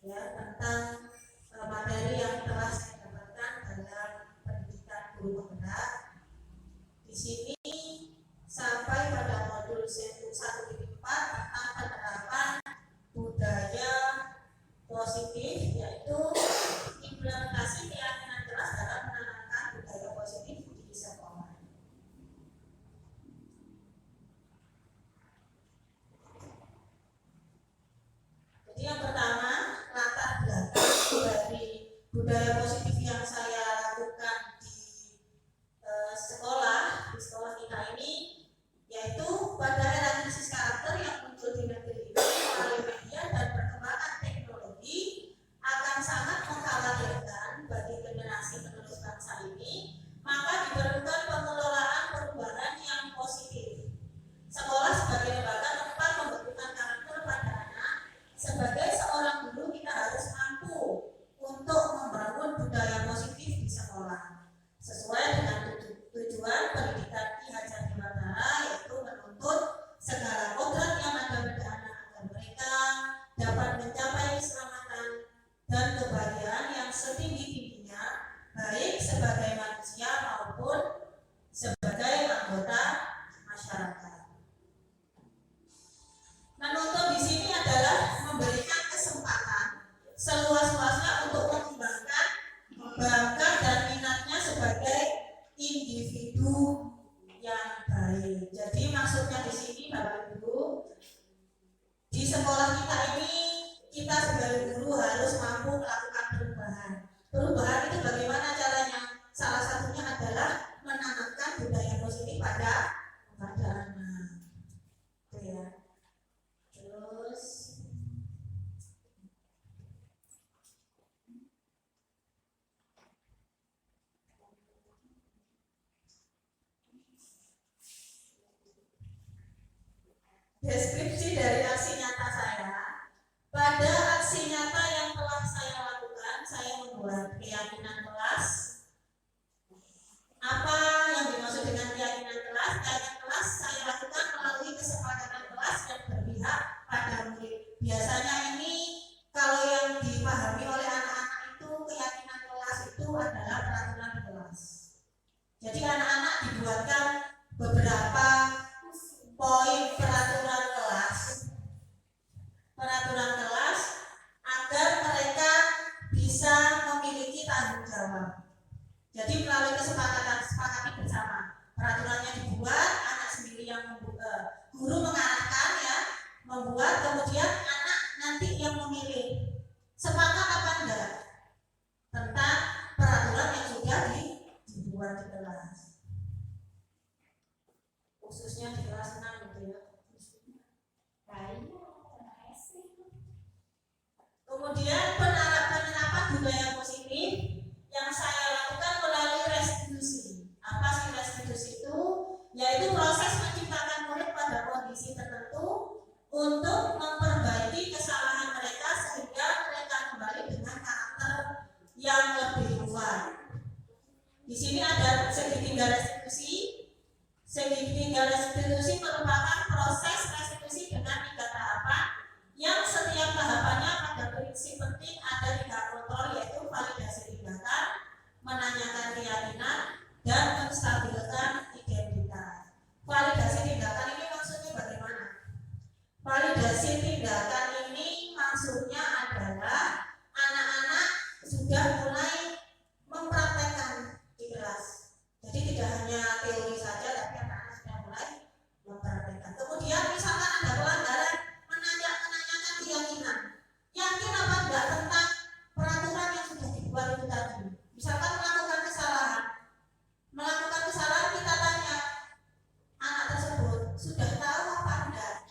ya, tentang materi yang telah saya dapatkan dalam pendidikan guru penggerak. Di sini sampai pada modul 1.4 tentang penerapan budaya positif, yaitu implementasi keyakinan kelas dalam menanamkan budaya positif di sekolah. Jadi yang pertama, latar belakang dari budaya positif yang saya lakukan di sekolah kita ini, yaitu pada era krisis karakter yang muncul di negeri ini melalui media dan perkembangan teknologi akan sangat mengkhawatirkan bagi generasi penerus bangsa ini, maka diperlukan pengelolaan perubahan yang positif. Sekolah sebagai lembaga tempat pembentukan karakter pada anak, sebagai seorang guru kita harus mampu untuk membangun budaya positif di sekolah sesuai dengan tujuan pendidikan Ki Hajar Dewantara, yaitu menuntut segala kodrat yang ada pada anak agar mereka dapat mencapai keselamatan dan kebahagiaan yang setinggi-tingginya, baik sebagai manusia maupun sebagai anggota masyarakat. Menuntut di sini adalah memberikan kesempatan seluas-luasnya untuk mengembangkan bakat dan minatnya sebagai individu yang baik. Jadi maksudnya di sini Bapak Ibu, di sekolah kita ini kita sebagai guru harus mampu melakukan perubahan. Perubahan itu bagaimana caranya? Salah satunya adalah menanamkan budaya positif pada anak. Itu ya. Terus deskripsi dari aksi nyata saya. Pada aksi nyata yang telah saya lakukan, saya membuat keyakinan kelas. Apa yang dimaksud dengan keyakinan kelas? Keyakinan kelas saya lakukan melalui kesepakatan kelas yang berpihak pada murid. Biasanya ini kalau yang dipahami oleh anak-anak itu, keyakinan kelas itu adalah peraturan kelas. Jadi anak-anak dibuatkan beberapa poin peraturan kelas agar mereka bisa memiliki tanggung jawab. Jadi melalui kesepakati bersama, peraturannya dibuat, anak sendiri yang guru mengarahkan ya, membuat, kemudian anak nanti yang memilih sepakat apa enggak tentang peraturan yang sudah dibuat di kelas, khususnya di kelas 6 gitu ya. Kemudian penerapan budaya positif yang saya lakukan melalui restitusi. Apa sih restitusi itu? Yaitu proses menciptakan murid pada kondisi tertentu untuk memperbaiki kesalahan mereka sehingga mereka kembali dengan karakter yang lebih kuat. Di sini ada segitiga restitusi. Segitiga restitusi merupakan proses restitusi dengan 3 tahapan yang setiap tahapannya pada prinsip penting ada 3 kontrol, yaitu validasi tindakan, menanyakan keyakinan, dan menstabilkan identitas. Validasi tindakan ini maksudnya bagaimana? Validasi tindakan ini maksudnya adalah anak-anak sudah mulai mempraktekkan di kelas. Jadi tidak hanya teori saja, tapi anak-anak sudah mulai mempraktekkan. Kemudian misalkan ada pelanggaran, menanyakan keyakinan. Yakin apa enggak tentang peraturan yang sudah dibuat itu tadi? Misalkan melakukan kesalahan, kita tanya anak tersebut, sudah tahu apa enggak?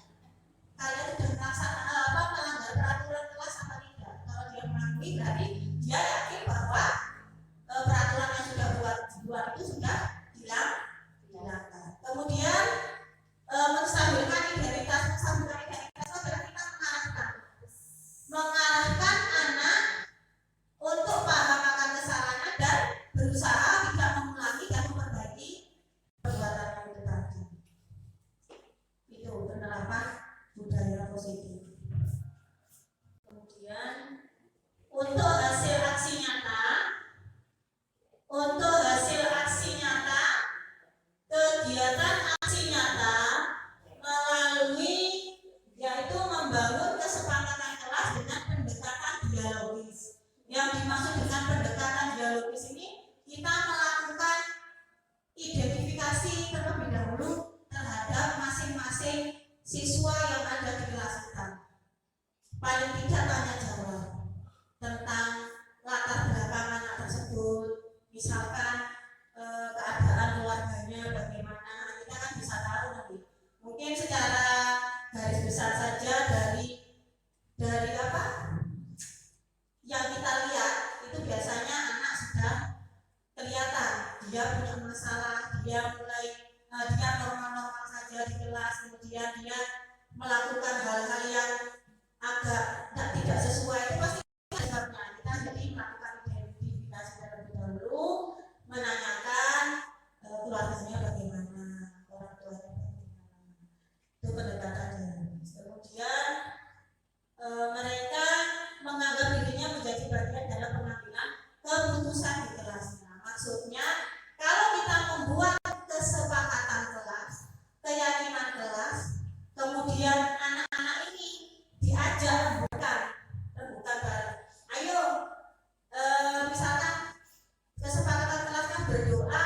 Kalian sudah melanggar peraturan kelas apa tidak? Kalau dia mengakui, berarti dia yakin bahwa peraturan yang sudah dibuat itu sudah dilanggar. Kemudian menstabilkan identitas adalah kita mengarahkan anak untuk paham akan kesalahannya dan berusaha tidak mengulangi dan memperbaiki perbuatannya itu tadi. Itu penerapan budaya positif. Kemudian Untuk hasil aksi nyata, kegiatan aksi nyata melalui yaitu membangun kesepakatan kelas dengan pendekatan dialogis. Yang dimaksud dengan pendekatan dialogis ini, kita melakukan identifikasi terlebih dahulu terhadap masing-masing siswa yang ada di kelas kita. Paling tidak tanya jawab tentang latar belakang anak tersebut, misalkan keadaan keluarganya bagaimana, kita kan bisa tahu nanti. Mungkin secara garis besar saja dari apa yang kita lihat itu biasanya anak sudah kelihatan dia punya masalah, dia normal-normal saja di kelas, kemudian dia melakukan hal-hal yang agak tidak sesuai, itu pasti sebabnya. Kita jadi melakukan identifikasi terlebih dahulu, menanyakan keluarganya bagaimana, orang tuanya bagaimana, itu pendekatannya. Kemudian mereka menganggap dirinya menjadi bagian dalam pengambilan keputusan di kelasnya. Maksudnya kalau kita membuat kesepakatan kelas, keyakinan kelas, kemudian anak-anak ini diajak rembukan bareng. Ayo, misalkan kesepakatan kelas kan berdoa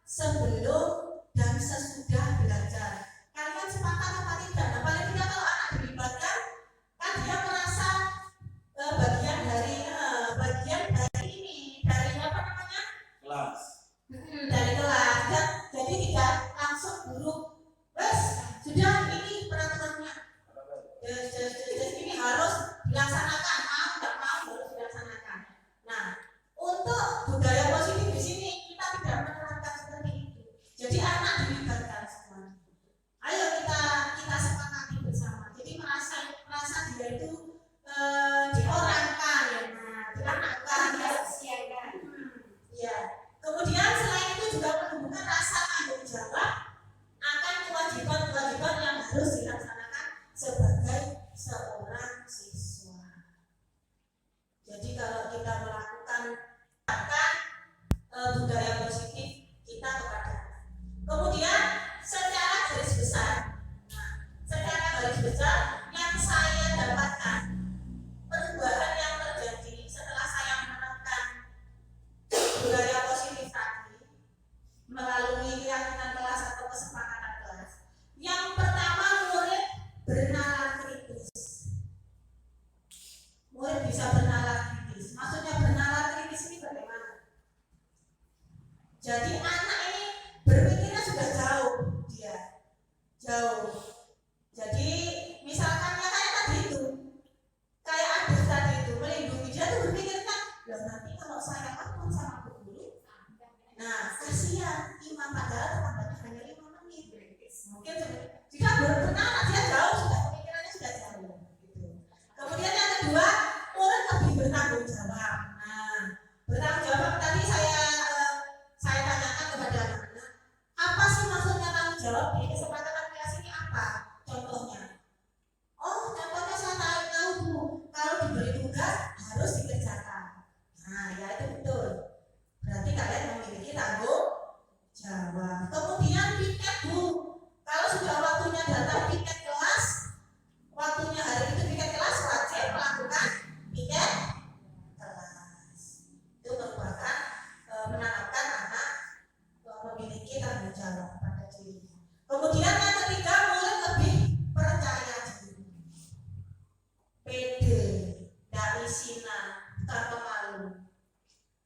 sebelum dan sesudah belajar. Kalian sepakat apa tidak? Nah, paling tidak kalau anak dilibatkan, kan dia merasa bagian dari ini, dari apa namanya? Kelas. Dari kelas. Dan jadi tidak langsung guru, wes sudah ini peraturannya. Ini harus dilaksanakan, tidak mau harus dilaksanakan. Nah, untuk budaya positif di sini kita tidak menerapkan seperti itu. Jadi anak dilibatkan semua. Ayo kita sepakati bersama. Jadi merasa dia itu diorangkan, ya, diarahkan, ya. Kemudian selain itu juga menumbuhkan rasa tanggung jawab akan kewajiban-kewajiban yang harus dilaksanakan sebagai seorang siswa. Jadi kalau kita melakukan budaya positif kita kepada anak. Kemudian secara garis besar yang saya dapatkan perubahan yang terjadi setelah saya menerapkan budaya positif tadi melalui keyakinan kelas atau kesepakatan kelas. Yang pertama, murid bernalar kritis. Murid bisa bernalar kritis. Maksudnya bernalar kritis ini bagaimana? Jadi anak ini berpikirnya sudah jauh, jauh. Jadi misalkan kayak tadi itu, kayak Agus tadi itu melindungi dia tuh berpikirnya, loh nanti kalau saya lapor sama Bu Guru, nah kasihan Imam padahal tambahnya hanya 5 menit. Mungkin jika benar dia jauh, sudah pemikirannya sudah jauh. Gitu. Kemudian yang kedua, murid lebih bertanggung jawab. Nah, bertanggung jawab tadi saya tanyakan kepada anak-anak, apa sih maksudnya tanggung jawab di kesepakatan kelas ini apa? Contohnya, contohnya saya tahu Bu, kalau diberi tugas harus dikerjakan. Nah, ya itu betul. Berarti kalian memiliki tanggung jawab. Kemudian piket Bu, kalau sudah waktunya datang piket kelas, waktunya hari itu piket kelas, wajib melakukan piket kelas. Itu merupakan menanamkan anak memiliki tanggung jawab pada dirinya. Kemudian yang ketiga, murid lebih percaya diri, pede, tidak isinan, tak pemalu.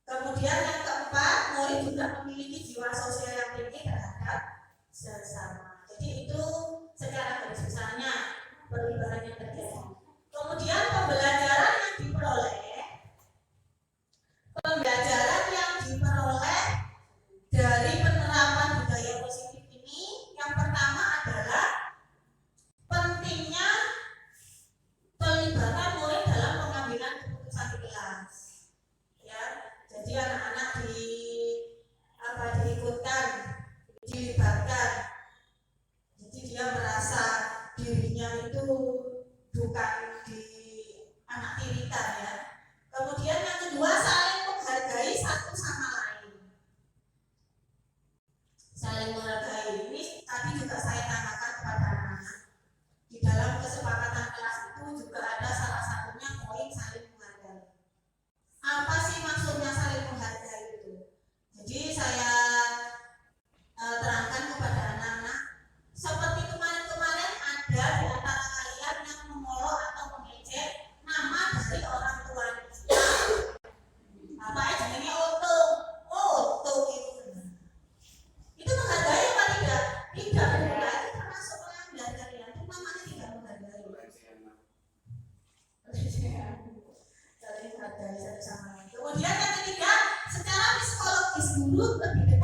Kemudian yang keempat, murid juga memiliki jiwa sosial yang tinggi terhadap sesama. Jadi itu secara garis besarnya perubahan yang terjadi. Kemudian pembelajaran yang diperoleh dari penerapan budaya positif ini, yang pertama adalah pentingnya pelibatan murid dalam pengambilan keputusan di kelas. Ya, jadi anak-anak dilibatkan. Jadi dia merasa dirinya itu bukan menghargai satu sama lain. Kemudian yang ketiga, secara psikologis guru lebih dekat